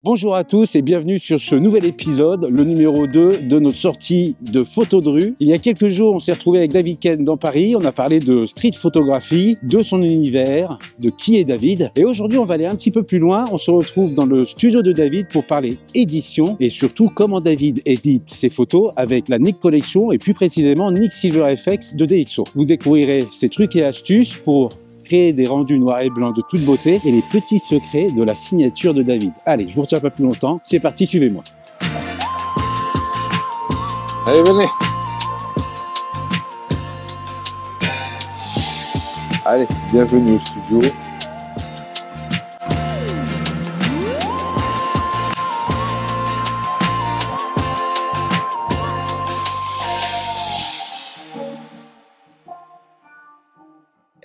Bonjour à tous et bienvenue sur ce nouvel épisode, le numéro 2 de notre sortie de photos de rue. Il y a quelques jours, on s'est retrouvé avec David Ken dans Paris. On a parlé de street photographie, de son univers, de qui est David. Et aujourd'hui, on va aller un petit peu plus loin. On se retrouve dans le studio de David pour parler édition et surtout comment David édite ses photos avec la Nik Collection et plus précisément Nik Silver FX de DxO. Vous découvrirez ses trucs et astuces pour créer des rendus noirs et blancs de toute beauté et les petits secrets de la signature de David. Allez, je vous retiens pas plus longtemps, c'est parti, suivez-moi. Allez, venez. Allez, bienvenue au studio.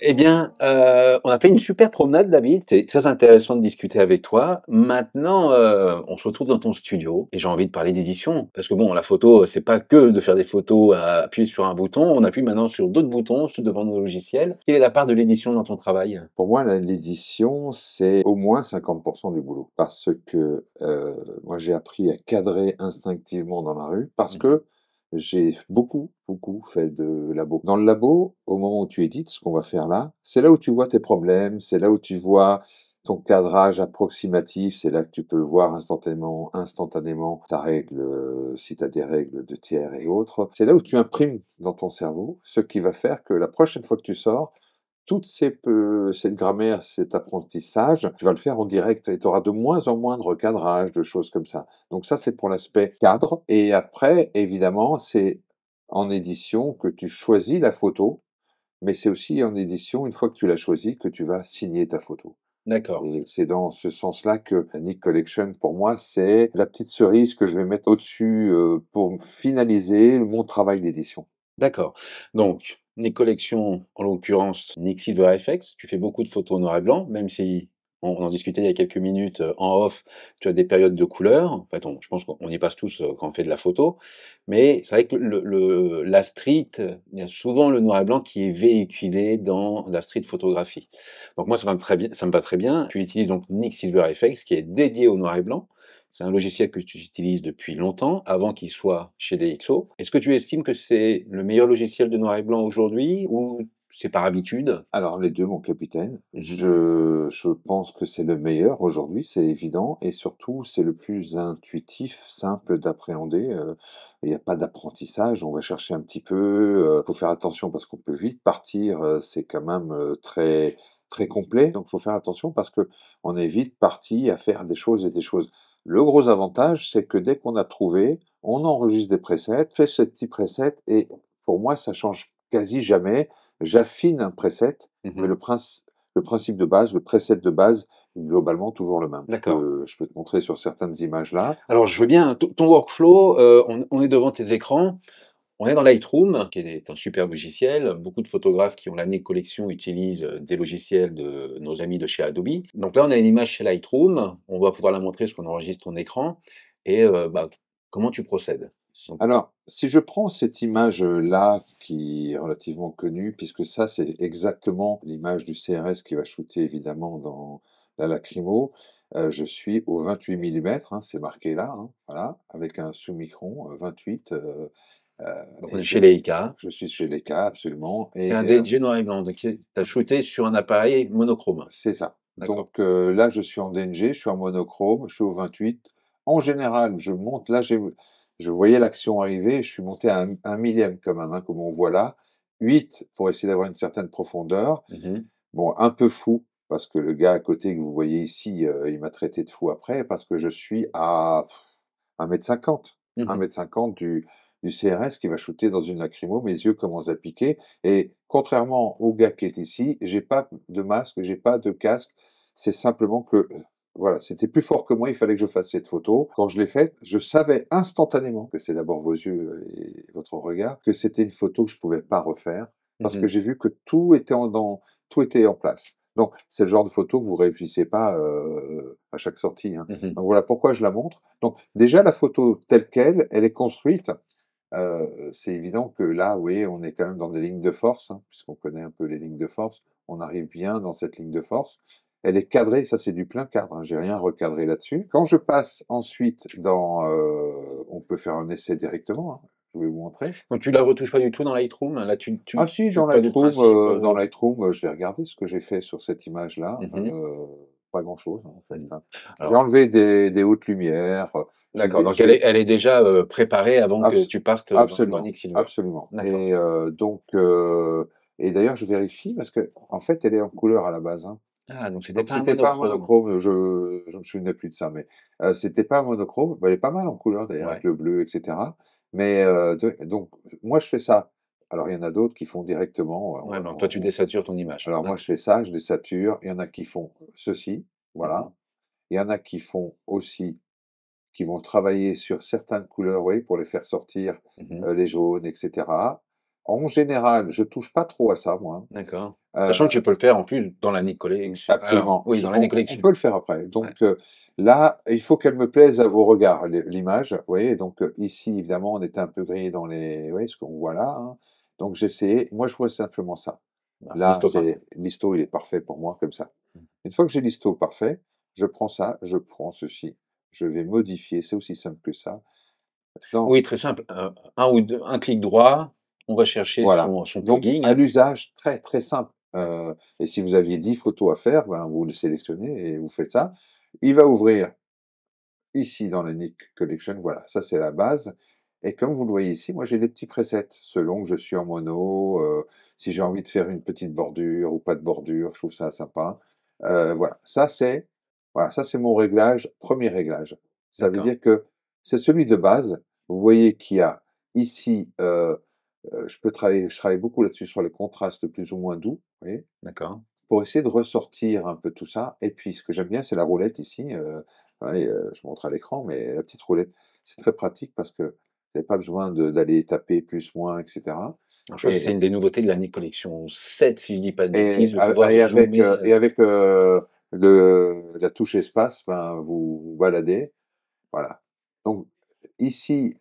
Eh bien, on a fait une super promenade, David. C'est très intéressant de discuter avec toi. Maintenant, on se retrouve dans ton studio et j'ai envie de parler d'édition. Parce que bon, la photo, c'est pas que de faire des photos à appuyer sur un bouton. On appuie maintenant sur d'autres boutons, devant nos logiciels. Quelle est la part de l'édition dans ton travail? Pour moi, l'édition, c'est au moins 50% du boulot. Parce que moi, j'ai appris à cadrer instinctivement dans la rue. Parce que j'ai beaucoup fait de labo. Dans le labo, au moment où tu édites, ce qu'on va faire là, c'est là où tu vois tes problèmes, c'est là où tu vois ton cadrage approximatif, c'est là que tu peux voir instantanément ta règle, si tu as des règles de tiers et autres. C'est là où tu imprimes dans ton cerveau ce qui va faire que la prochaine fois que tu sors, cette grammaire, cet apprentissage, tu vas le faire en direct et tu auras de moins en moins de recadrage, de choses comme ça. Donc ça, c'est pour l'aspect cadre. Et après, évidemment, c'est en édition que tu choisis la photo, mais c'est aussi en édition, une fois que tu l'as choisie, que tu vas signer ta photo. D'accord, Et c'est dans ce sens-là que la Nik Collection, pour moi, c'est la petite cerise que je vais mettre au-dessus pour finaliser mon travail d'édition. d'accord. Donc, Nik Collection, en l'occurrence, Nik Silver FX. Tu fais beaucoup de photos noir et blanc, même si on en discutait il y a quelques minutes en off, tu as des périodes de couleurs. En fait, je pense qu'on y passe tous quand on fait de la photo. Mais c'est vrai que la street, il y a souvent le noir et blanc qui est véhiculé dans la street photographie. Donc moi, ça va très bien, ça me va très bien. Tu utilises donc Nik Silver FX qui est dédié au noir et blanc. C'est un logiciel que tu utilises depuis longtemps, avant qu'il soit chez DxO. Est-ce que tu estimes que c'est le meilleur logiciel de noir et blanc aujourd'hui ou c'est par habitude? Alors les 2, mon capitaine. Mmh. Je pense que c'est le meilleur aujourd'hui, c'est évident et surtout, c'est le plus intuitif, simple d'appréhender, il y a pas d'apprentissage, on va chercher un petit peu, faut faire attention parce qu'on peut vite partir, c'est quand même, très complet, donc faut faire attention parce qu'on est vite parti à faire des choses et des choses. Le gros avantage, c'est que dès qu'on a trouvé, on enregistre des presets, fait ce petit preset et pour moi, ça change quasi jamais. J'affine un preset, mais Mmh. le principe de base, le preset de base est globalement toujours le même. D'accord. Je peux te montrer sur certaines images là. Alors je veux bien ton workflow, on est devant tes écrans, on est dans Lightroom, qui est un super logiciel. Beaucoup de photographes qui ont l'année collection utilisent, des logiciels de nos amis de chez Adobe. Donc là, on a une image chez Lightroom, on va pouvoir la montrer parce qu'on enregistre ton écran et comment tu procèdes? Donc Alors, si je prends cette image, là, qui est relativement connue, puisque ça, c'est exactement l'image du CRS qui va shooter évidemment dans la Lacrymo, je suis au 28 millimètres, hein, c'est marqué là, hein, voilà, avec un sous-micron, 28, donc on et est chez Leica. je suis chez Leica absolument C'est un et DNG noir et blanc, donc tu as shooté sur un appareil monochrome? c'est ça. D'accord. Donc là, je suis en DNG, je suis en monochrome, je suis au 28. En général, je monte là, je voyais l'action arriver, je suis monté à un millième quand même, hein, comme on voit là. 8 pour essayer d'avoir une certaine profondeur. Mmh. Bon, un peu fou, parce que le gars à côté que vous voyez ici, il m'a traité de fou après, parce que je suis à 1,50 m. Mmh. 1,50 m du CRS qui va shooter dans une lacrymo, mes yeux commencent à piquer et contrairement au gars qui est ici, j'ai pas de masque, j'ai pas de casque. C'est simplement que, voilà, c'était plus fort que moi, il fallait que je fasse cette photo. Quand je l'ai faite, je savais instantanément que c'est d'abord vos yeux et votre regard, que c'était une photo que je pouvais pas refaire parce que Mmh. j'ai vu que tout était en place. Donc c'est le genre de photo que vous réussissez pas, à chaque sortie, hein. Mmh. Donc voilà pourquoi je la montre. Donc déjà la photo telle quelle, elle est construite. C'est évident que là, oui, on est quand même dans des lignes de force, hein, puisqu'on connaît un peu les lignes de force. On arrive bien dans cette ligne de force elle est cadrée, ça c'est du plein cadre, hein, j'ai rien recadré là-dessus. Quand je passe ensuite dans, on peut faire un essai directement, hein, je vais vous montrer. Donc tu la retouches pas du tout dans Lightroom? Là, Ah si, tu pars du principe, Dans Lightroom, je vais regarder ce que j'ai fait sur cette image-là. Mmh. Pas grand-chose, hein, en fait, Mmh. hein. J'ai Alors enlevé des hautes lumières, d'accord, donc elle est déjà, préparée avant que abs tu partes, dans absolument, Nick Silver? absolument. D'accord. Et d'ailleurs, je vérifie parce que en fait, elle est en couleur à la base, hein. Ah, donc c'était Donc pas un c'était pas un monochrome? monochrome, je me souvenais plus de ça, mais c'était pas un monochrome. Bah, elle est pas mal en couleur d'ailleurs avec Ouais, le bleu, et cetera. Mais donc moi je fais ça. Alors il y en a d'autres qui font directement, ouais, donc toi tu désatures ton image? alors moi je D'accord. fais ça, je désature. Il y en a qui font ceci, Mmh. voilà. Il y en a qui font aussi qui vont travailler sur certaines couleurs, oui, pour les faire sortir, Mmh. les jaunes, et cetera. En général, je touche pas trop à ça moi, D'accord. hein. Sachant que tu peux le faire en plus dans la Nick Collection. Alors Absolument. oui, dans la Nick On Collection. peut le faire après. Ouais, Donc, là, il faut qu'elle me plaise à vos regards, l'image. Vous voyez? Donc, ici, évidemment, on était un peu grillé dans les, vous voyez ce qu'on voit là, hein. Donc, j'ai essayé. Moi, je vois simplement ça. bah, Là, listo parfait. c'est l'isto, il est parfait pour moi comme ça. Une fois que j'ai l'isto parfait, je prends ça, je prends ceci, je vais modifier, c'est aussi simple que ça. Dans Oui, très simple, un clic droit, on va chercher Voilà. son Donc, plugin, à hein. l'usage très, très simple. Ouais, Et si vous aviez 10 photos à faire, ben, vous le sélectionnez et vous faites ça. Il va ouvrir ici dans la Nick Collection, voilà, ça c'est la base. Et comme vous le voyez ici, moi j'ai des petits presets selon que je suis en mono, si j'ai envie de faire une petite bordure ou pas de bordure, je trouve ça sympa. Voilà, voilà, ça c'est mon réglage, premier réglage. Ça veut d'accord, dire que c'est celui de base. Vous voyez qu'il y a ici, je travaille beaucoup là-dessus sur les contrastes plus ou moins doux, vous voyez? d'accord. Pour essayer de ressortir un peu tout ça. Et puis ce que j'aime bien, c'est la roulette ici, ouais, je montre à l'écran, mais la petite roulette, c'est très pratique parce que vous n'avez pas besoin d'aller taper plus, moins, et cetera. Alors je crois que c'est Et une des nouveautés de la Nick Collection 7 si je dis pas de bêtises, de pouvoir zoomer, avec, le la touche espace, ben, vous baladez, voilà. Donc ici,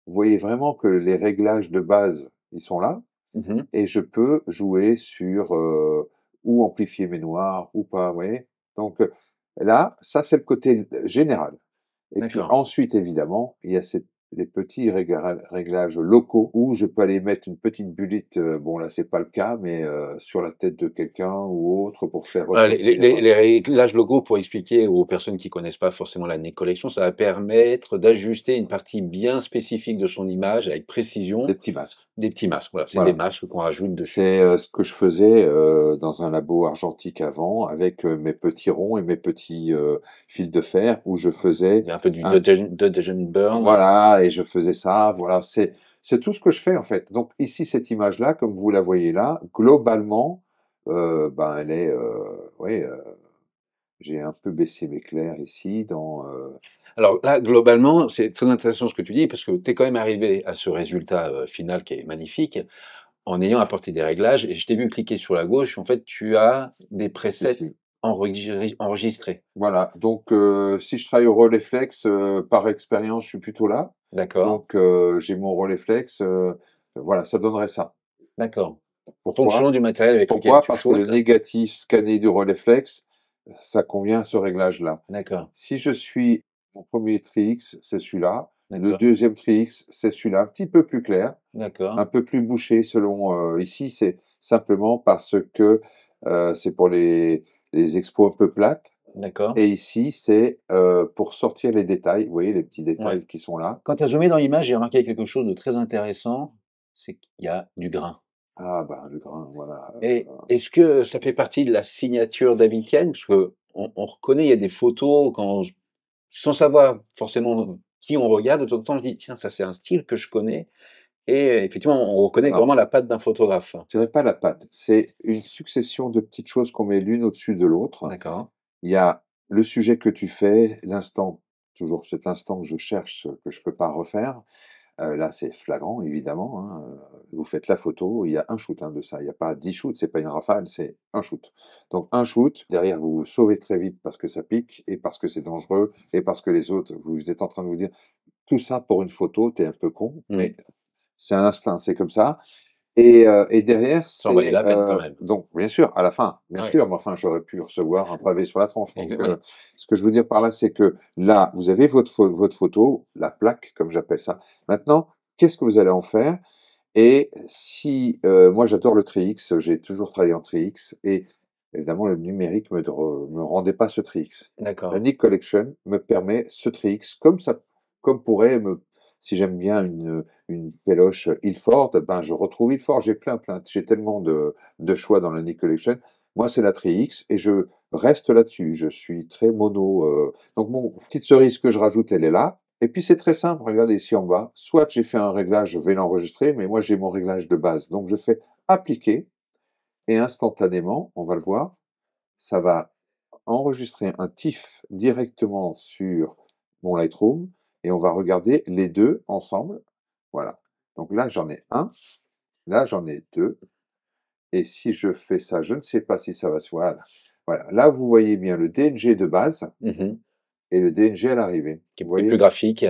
vous voyez vraiment que les réglages de base, ils sont là. mmh. Et je peux jouer sur, ou amplifier mes noirs ou pas, vous voyez? Donc, là, ça c'est le côté général. Et puis D'accord. ensuite, évidemment, il y a les petits réglages locaux où je peux aller mettre une petite bullette, bon là, c'est pas le cas, mais sur la tête de quelqu'un ou autre pour faire Voilà, ressortir, les réglages logos pour expliquer aux personnes qui connaissent pas forcément la Nick Collection, ça va permettre d'ajuster une partie bien spécifique de son image avec des précision, petits masques. des petits masques, voilà, c'est des Voilà. masques qu'on rajoute dessus. C'est, ce que je faisais, dans un labo argentique avant avec, mes petits ronds et mes petits, fils de fer où je faisais Il y a un peu du un Dodge and Burn. voilà, et je faisais ça, voilà, c'est tout ce que je fais, en fait. Donc ici, cette image-là, comme vous la voyez là, globalement, ben, elle est, oui, j'ai un peu baissé mes clairs ici dans, Alors là, globalement, c'est très intéressant ce que tu dis parce que tu es quand même arrivé à ce résultat, final qui est magnifique, en ayant apporté des réglages et je t'ai vu cliquer sur la gauche, en fait, tu as des presets ici. enregistrés. Voilà, donc si je travaille au Rolleiflex, par expérience, je suis plutôt là. D'accord, Donc j'ai mon Rolleiflex, voilà, ça donnerait ça. d'accord. En fonction Pourquoi? du matériel avec lequel Pourquoi? tu Parce que le shootes. négatif scanné du Rolleiflex, ça convient à ce réglage-là. D'accord, Si je suis mon premier tri-X, c'est celui-là. Le d'accord, deuxième tri-X, c'est celui-là, un petit peu plus clair, d'accord, un peu plus bouché selon, ici, c'est simplement parce que, c'est pour les expos un peu plates. d'accord. Et ici, c'est, pour sortir les détails, vous voyez les petits Ouais. détails qui sont là? Quand tu as zoomé dans l'image, j'ai remarqué quelque chose de très intéressant, c'est qu'il y a du grain. Ah bah, le grain, voilà, Et est-ce que ça fait partie de la signature David Ken? Parce qu'on reconnaît, il y a des photos sans savoir forcément qui on regarde, de temps en temps, je dis: «Tiens, ça, c'est un style que je connais» et effectivement, on reconnaît alors, vraiment la patte d'un photographe. je dirais pas la pâte, c'est une succession de petites choses qu'on met l'une au-dessus de l'autre. D'accord, Il y a le sujet que tu fais, l'instant, toujours cet instant que je cherche, que je peux pas refaire. Là, c'est flagrant évidemment, hein, vous faites la photo, il y a un shoot, hein, de ça. Il y a pas 10 shoots, c'est pas une rafale, c'est un shoot. Donc un shoot, derrière vous vous sauvez très vite parce que ça pique et parce que c'est dangereux et parce que les autres, vous êtes en train de vous dire: «Tout ça pour une photo, tu es un peu con», mmh, mais c'est un instinct, c'est comme ça. Et derrière, Ça en valait c'est la peine quand même. donc bien sûr, à la fin, bien Ouais. sûr, mais enfin, j'aurais pu recevoir un pavé sur la tronche. Donc, Ouais. ce que je veux dire par là, c'est que là, vous avez votre photo, la plaque, comme j'appelle ça. Maintenant, qu'est-ce que vous allez en faire? Et si moi, j'adore le Tri-X, j'ai toujours travaillé en Tri-X et évidemment, le numérique me rendait pas ce Tri-X. La D'accord. Nick Collection me permet ce Tri-X, comme pourrait me si j'aime bien une péloche Ilford, ben, je retrouve Ilford. J'ai tellement de choix dans la Nick Collection. Moi, c'est la Tri-X et je reste là-dessus. Je suis très mono, donc mon petite cerise que je rajoute, elle est là. Et puis c'est très simple, regardez ici en bas. Soit j'ai fait un réglage, je vais l'enregistrer, mais moi j'ai mon réglage de base. Donc je fais appliquer et instantanément, on va le voir, ça va enregistrer un TIFF directement sur mon Lightroom et on va regarder les deux ensemble. Voilà. Donc là, j'en ai un, là, j'en ai deux. Et si je fais ça, je ne sais pas si ça va se voir. Voilà. Là, vous voyez bien le DNG de base et le DNG à l'arrivée. Qui est Vous plus voyez? graphique.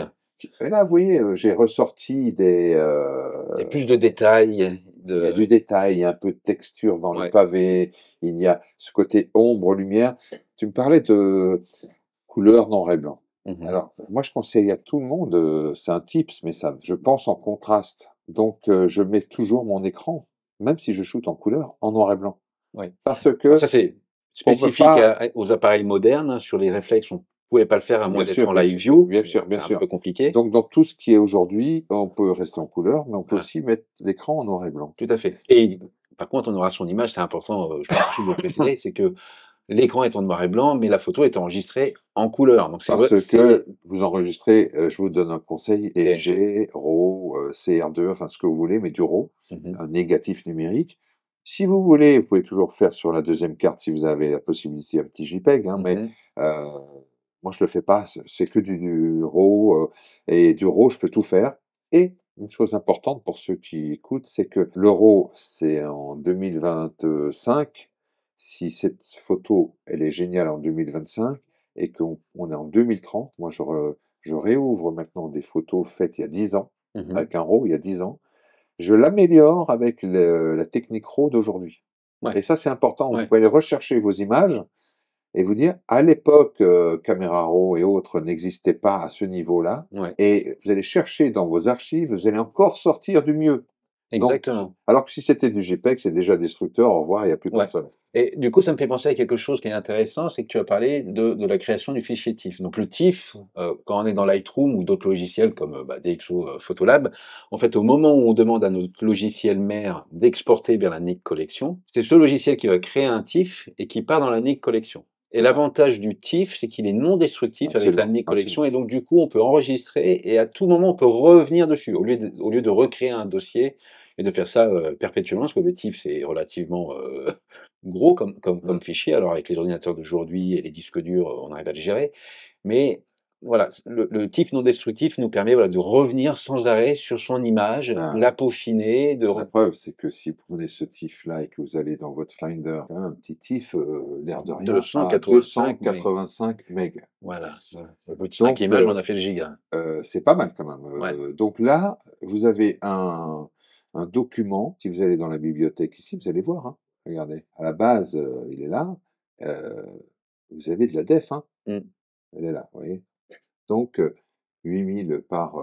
Et là, vous voyez, j'ai ressorti Il y a plus de détails, il y a du détail, il y a un peu de texture dans le ouais. pavé, il y a ce côté ombre-lumière. Tu me parlais de couleur noir et blanc. Alors, moi, je conseille à tout le monde, c'est un tips, mais ça, je pense en contraste. Donc, je mets toujours mon écran, même si je shoote en couleur, en noir et blanc. Ouais. Parce Alors que ça, c'est on peut spécifique pas, aux appareils modernes, hein. Sur les réflexes, on pouvait pas le faire à moins d'être en bien live sûr, view. bien sûr, bien C'est un sûr. peu compliqué. Donc, dans tout ce qui est aujourd'hui, on peut rester en couleur, mais on peut Voilà, aussi mettre l'écran en noir et blanc. tout à fait. Et par contre, on aura son image, c'est important, je pense aussi de le préciser, c'est que l'écran est en noir et blanc, mais la photo est enregistrée en couleur. Donc c'est vrai, Parce que c'est vous enregistrez, je vous donne un conseil, DNG. ENG, RAW, CR2, enfin ce que vous voulez, mais du RAW, un négatif numérique. Si vous voulez, vous pouvez toujours faire sur la deuxième carte si vous avez la possibilité un petit JPEG, hein, mais euh, moi je le fais pas, c'est que du RAW, et du RAW je peux tout faire. Et une chose importante pour ceux qui écoutent, c'est que le RAW c'est en 2025. Si cette photo elle est géniale en 2025, et qu'on est en 2030, moi je réouvre maintenant des photos faites il y a 10 ans, avec un RAW il y a 10 ans, je l'améliore avec la technique RAW d'aujourd'hui. Ouais, Et ça, c'est important. Vous ouais, pouvez aller rechercher vos images et vous dire, à l'époque, Camera Raw et autres n'existaient pas à ce niveau-là. ouais, Et vous allez chercher dans vos archives, vous allez encore sortir du mieux. Donc, exactement. alors que si c'était du JPEG, c'est déjà destructeur, au revoir, il n'y a plus Ouais. personne. Et du coup, ça me fait penser à quelque chose qui est intéressant, c'est que tu as parlé de la création du fichier TIFF. Donc le TIFF, quand on est dans Lightroom ou d'autres logiciels comme DxO Photolab, en fait, au moment où on demande à notre logiciel mère d'exporter vers la Nick Collection, c'est ce logiciel qui va créer un TIFF et qui part dans la Nick Collection. Et C'est ça. l'avantage du TIFF, c'est qu'il est non destructif avec la Absolument, Nick Collection, absolument. et donc du coup, on peut enregistrer et à tout moment, on peut revenir dessus, au lieu de recréer un dossier et de faire ça perpétuellement, parce que le TIFF, c'est relativement gros comme Mm. fichier. Alors avec les ordinateurs d'aujourd'hui et les disques durs, on arrive à le gérer. Mais voilà, le TIFF non destructif nous permet, voilà, de revenir sans arrêt sur son image, Ah. la peaufiner, de La preuve, c'est que si vous prenez ce TIFF-là et que vous allez dans votre Finder, un petit TIFF, l'air de rien, à 285 mais 285 mégas. voilà, au bout de 5 Donc, images, on a fait le giga. c'est pas mal quand même. Ouais. Donc là, vous avez un document. Si vous allez dans la bibliothèque ici, vous allez voir, hein. Regardez, à la base, il est là. Euh, vous avez de la def, hein. Mmh. Elle est là, vous voyez. Donc, 8000 par,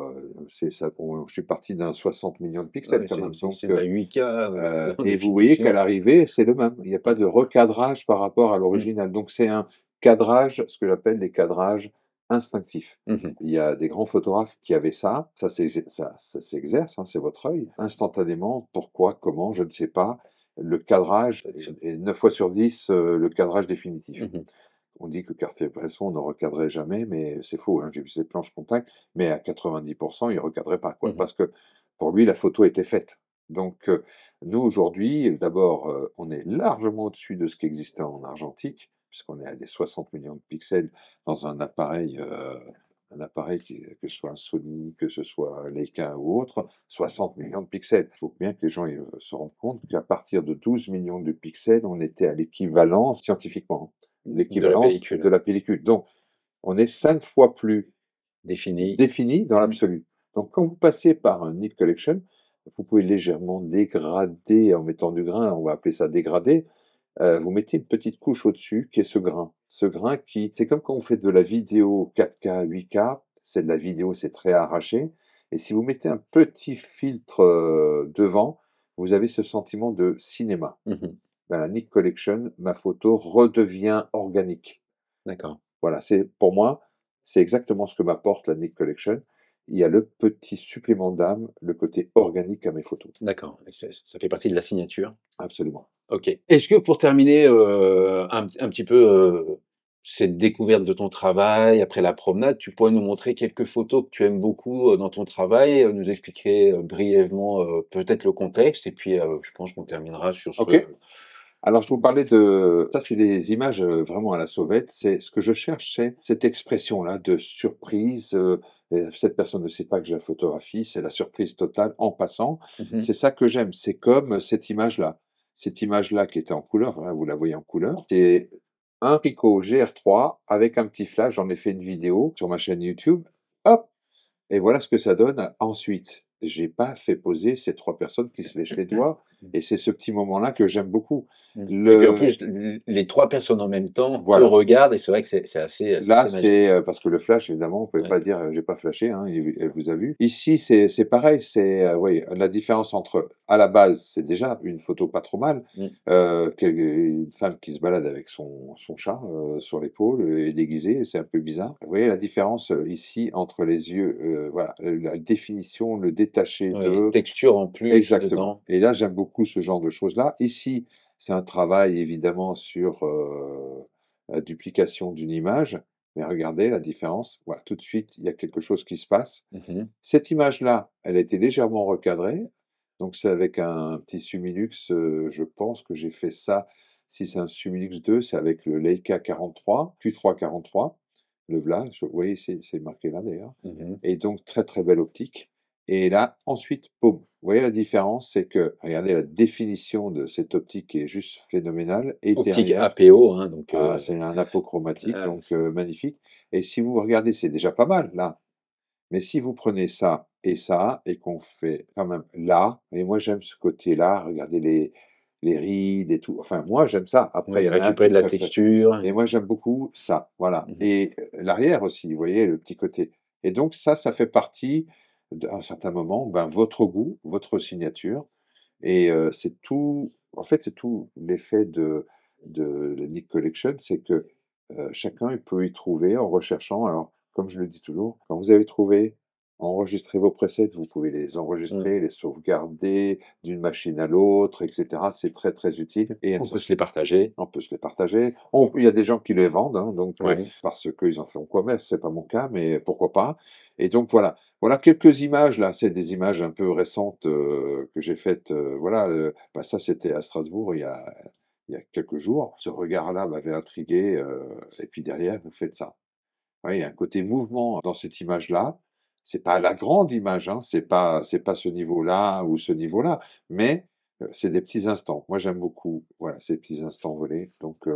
c'est ça. Je suis parti d'un 60 millions de pixels Ouais, quand même. Donc, c'est de la 8K en et vous voyez qu'à définition. l'arrivée, c'est le même. Il n'y a pas Ouais. de recadrage par rapport à Mmh. l'original. Donc c'est un cadrage, ce que j'appelle les cadrages instinctifs. Mmh. Il y a des grands photographes qui avaient ça. Ça s'exerce, hein, c'est votre œil. Instantanément, pourquoi, comment, je ne sais pas. Le cadrage est 9 fois sur 10 le cadrage définitif. Mmh. On dit que Cartier-Bresson ne recadrait jamais, mais c'est faux, hein. J'ai vu ses planches contact, mais à 90%, il ne recadrait pas, quoi, Mmh. parce que pour lui, la photo était faite. Donc, nous, aujourd'hui, d'abord, on est largement au-dessus de ce qui existait en argentique, puisqu'on est à des 60 millions de pixels dans un appareil que ce soit un Sony, que ce soit un Leica ou autre, 60 millions de pixels. Il faut bien que les gens se rendent compte qu'à partir de 12 millions de pixels, on était à l'équivalent scientifiquement, De la l'équivalence de pellicule la pellicule. Donc, on est 5 fois plus définie. défini dans Mmh. l'absolu. Donc, quand vous passez par un Nick Collection, vous pouvez légèrement dégrader en mettant du grain, on va appeler ça dégradé. Vous mettez une petite couche au-dessus qui est ce grain. Ce grain qui c'est comme quand vous faites de la vidéo 4K, 8K, c'est de la vidéo, c'est très arraché et si vous mettez un petit filtre, devant, vous avez ce sentiment de cinéma. Mmh. Dans la Nick Collection, ma photo redevient organique. D'accord, Voilà, c'est pour moi, c'est exactement ce que m'apporte la Nick Collection. Il y a le petit supplément d'âme, le côté organique à mes photos. d'accord, et ça fait partie de la signature. Absolument. OK. Est-ce que pour terminer, un petit peu, cette découverte de ton travail après la promenade, tu pourrais nous montrer quelques photos que tu aimes beaucoup, dans ton travail, nous expliquer, brièvement, peut-être le contexte et puis, je pense qu'on terminera sur ce OK. Alors je vous parlais de ça, c'est des images, vraiment à la sauvette. C'est ce que je cherche, c'est cette expression-là de surprise, cette personne ne sait pas que je la photographie, c'est la surprise totale en passant. mmh C'est ça que j'aime, c'est comme cette image-là. Cette image-là qui était en couleur, hein, vous la voyez en couleur, c'est un Ricoh GR3 avec un petit flash, j'en ai fait une vidéo sur ma chaîne YouTube. Hop! Et voilà ce que ça donne ensuite. J'ai pas fait poser ces 3 personnes qui se lèchent les doigts et c'est ce petit moment-là que j'aime beaucoup. et puis en Le plus, les 3 personnes en même temps te Voilà, regardent et c'est vrai que c'est là, assez magique. c'est, parce que le flash évidemment, on pouvait Ouais. pas dire, «J'ai pas flashé», hein, elle vous a vu. Ici, c'est pareil, c'est, oui, la différence entre à la base, c'est déjà une photo pas trop mal, Mmh. une femme qui se balade avec son chat, sur l'épaule, et déguisée, c'est un peu bizarre. Vous voyez la différence, ici entre les yeux, voilà, la définition, le détaché Oui, de texture en plus exactement dedans. et là, j'aime beaucoup ce genre de choses-là. Ici, c'est un travail évidemment sur, la duplication d'une image, mais regardez la différence. Voilà, tout de suite, il y a quelque chose qui se passe. Mmh. Cette image-là, elle a été légèrement recadrée, donc c'est avec un petit Summilux, je pense que j'ai fait ça, si c'est un Summilux 2, c'est avec le Leica 43, Q3 43, le v'là, vous voyez, c'est marqué là d'ailleurs Mmh. et donc très, très belle optique et là, ensuite, boum, vous voyez la différence? C'est que regardez la définition de cette optique qui est juste phénoménale et Optique derrière APO, hein, donc ah, c'est un apochromatique donc c magnifique et si vous regardez, c'est déjà pas mal là, mais si vous prenez ça et qu'on fait quand même là et moi j'aime ce côté-là, regardez les rides et tout, enfin moi j'aime ça. Après il oui, y en a récupérer qui de la préfèrent texture. et moi j'aime beaucoup ça, voilà Mmh. et l'arrière aussi, vous voyez le petit côté et donc ça fait partie d'un un certain moment, ben, votre goût, votre signature et c'est tout en fait, c'est tout l'effet de la Nick Collection, c'est que, chacun il peut y trouver en recherchant alors, comme je le dis toujours, quand vous avez trouvé, enregistrez vos presets, vous pouvez les Mmh. enregistrer, les sauvegarder d'une machine à l'autre et cetera. C'est très, très utile et On peut se les partager. on peut se les partager. On il y a des gens qui les vendent, hein, donc Ouais. parce qu'ils en font commerce, c'est pas mon cas, mais pourquoi pas? Et donc voilà. Voilà quelques images là, c'est des images un peu récentes, que j'ai faites, voilà, bah, ça c'était à Strasbourg il y a quelques jours. Ce regard-là m'avait intrigué, et puis derrière vous faites ça. Ouais, il y a un côté mouvement dans cette image-là. C'est pas la grande image, hein, c'est pas ce niveau-là ou ce niveau-là, mais c'est des petits instants. Moi, j'aime beaucoup, voilà, ces petits instants volés. Donc,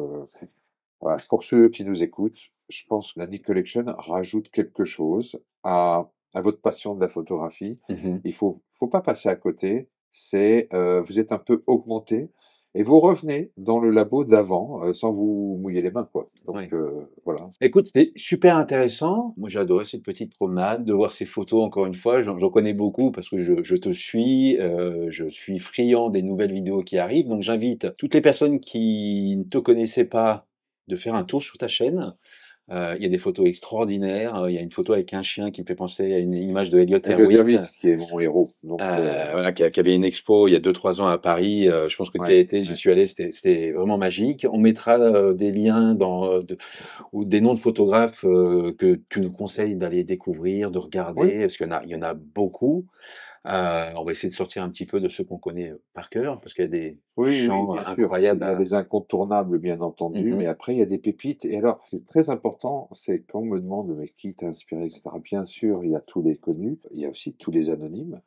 voilà, pour ceux qui nous écoutent, je pense que la Nick Collection rajoute quelque chose à votre passion de la photographie. Mmh. Il faut pas passer à côté. C'est, vous êtes un peu augmenté et vous revenez dans le labo d'avant, sans vous mouiller les mains, quoi. Donc, Ouais. voilà. Écoute, c'était super intéressant. Moi, j'ai adoré cette petite promenade, de voir ces photos encore une fois. J'en connais beaucoup parce que je te suis, je suis friand des nouvelles vidéos qui arrivent. Donc j'invite toutes les personnes qui ne te connaissaient pas de faire un tour sur ta chaîne. Il y a des photos extraordinaires, il y a une photo avec un chien qui me fait penser à une image de Elliott Elliot Erwitt. Erwitt qui est mon héros, donc Voilà, qui avait une expo il y a 2 3 ans à Paris, je pense que tu y ouais, as été, j'y ouais. suis allé, c'était vraiment magique. On mettra, des liens ou des noms de photographes, que tu nous conseilles d'aller découvrir, de Oui, regarder, parce qu'il y en a beaucoup. On va essayer de sortir un petit peu de ceux qu'on connaît, par cœur, parce qu'il y a des oui, oui, champs bien sûr, incroyables il y a à les incontournables, bien entendu, mais mmh après il y a des pépites et alors, c'est très important, c'est quand on me demande: «Mais qui t'a inspiré?» et cetera. Bien sûr, il y a tous les connus, il y a aussi tous les anonymes,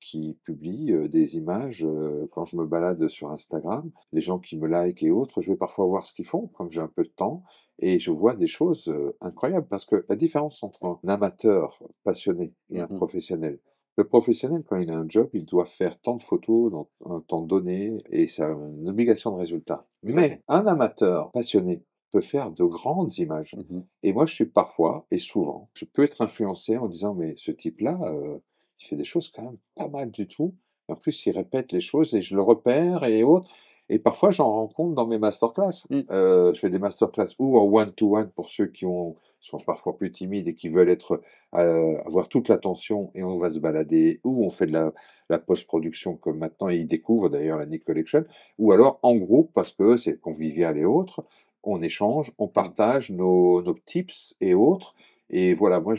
qui publient, des images, quand je me balade sur Instagram, les gens qui me likent et autres, je vais parfois voir ce qu'ils font, comme j'ai un peu de temps et je vois des choses, incroyables parce que la différence entre un amateur passionné et un mmh. professionnel, Le professionnel, quand il a un job, il doit faire tant de photos dans un temps donné et c'est une obligation de résultat. Tout à Mais fait. un amateur passionné peut faire de grandes images. Mmh. Et moi, je suis parfois, et souvent, je peux être influencé en disant, mais ce type-là, il fait des choses quand même pas mal du tout. En plus, il répète les choses et je le repère et autres. Et parfois, j'en rencontre dans mes masterclass. Mmh. Je fais des masterclass ou en one-to-one pour ceux sont parfois plus timides et qui veulent avoir toute l'attention et on va se balader, ou on fait de la post-production comme maintenant et ils découvrent d'ailleurs la Nick Collection, ou alors en groupe parce que c'est convivial et autres. On échange, on Mmh. partage nos tips et autres. Et voilà, moi,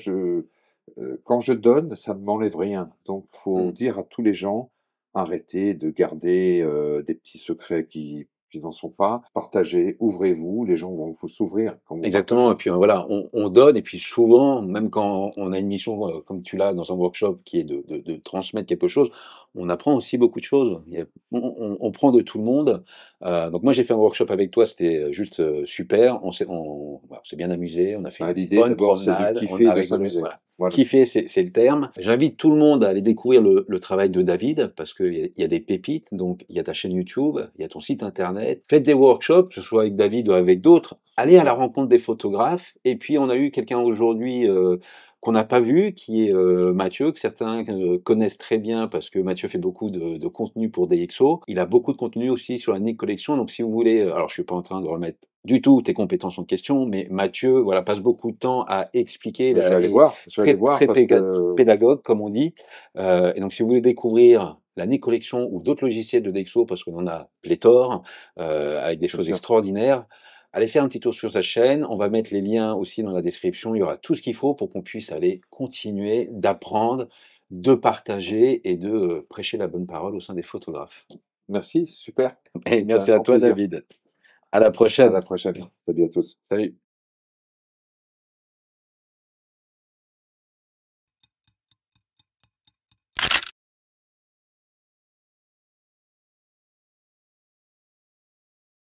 quand je donne, ça ne m'enlève rien. Donc, faut Mmh. dire à tous les gens, arrêtez de garder des petits secrets qui n'en sont pas. Partagez, ouvrez-vous, les gens vont vous s'ouvrir quand vous Exactement, partagez. et puis, voilà, on donne et puis souvent, même quand on a une mission, comme tu l'as dans un workshop qui est de transmettre quelque chose, on apprend aussi beaucoup de choses. Il y a on prend de tout le monde, donc moi j'ai fait un workshop avec toi, c'était, juste, super. On s'est bien amusé, on a fait Bah, une l'idée bonne d'abord, c'est de promenade, on kiffer et a de rigolé, s'amuser. voilà. Voilà. Kiffer, c'est le terme. J'invite tout le monde à aller découvrir le travail de David parce qu'il y a des pépites, donc il y a ta chaîne YouTube, il y a ton site internet. Faites des workshops, que ce soit avec David ou avec d'autres. Allez à la rencontre des photographes. Et puis on a eu quelqu'un aujourd'hui qu'on n'a pas vu, qui est Mathieu, que certains connaissent très bien parce que Mathieu fait beaucoup de contenu pour DxO. Il a beaucoup de contenu aussi sur la Nick Collection. Donc si vous voulez, alors je suis pas en train de remettre du tout tes compétences en question, mais Mathieu, voilà, passe beaucoup de temps à expliquer Mais je vais aller et voir, je vais aller très voir très parce que pédagogue, comme on dit. Et donc si vous voulez découvrir la Nick Collection ou d'autres logiciels de DxO, parce qu'on en a pléthore, avec des bien choses sûr. extraordinaires, allez faire un petit tour sur sa chaîne. On va mettre les liens aussi dans la description. Il y aura tout ce qu'il faut pour qu'on puisse aller continuer d'apprendre, de partager et de prêcher la bonne parole au sein des photographes. Merci, super. Et C'était un merci à grand toi, plaisir. David. À la À prochaine. la prochaine. Salut à tous. Salut.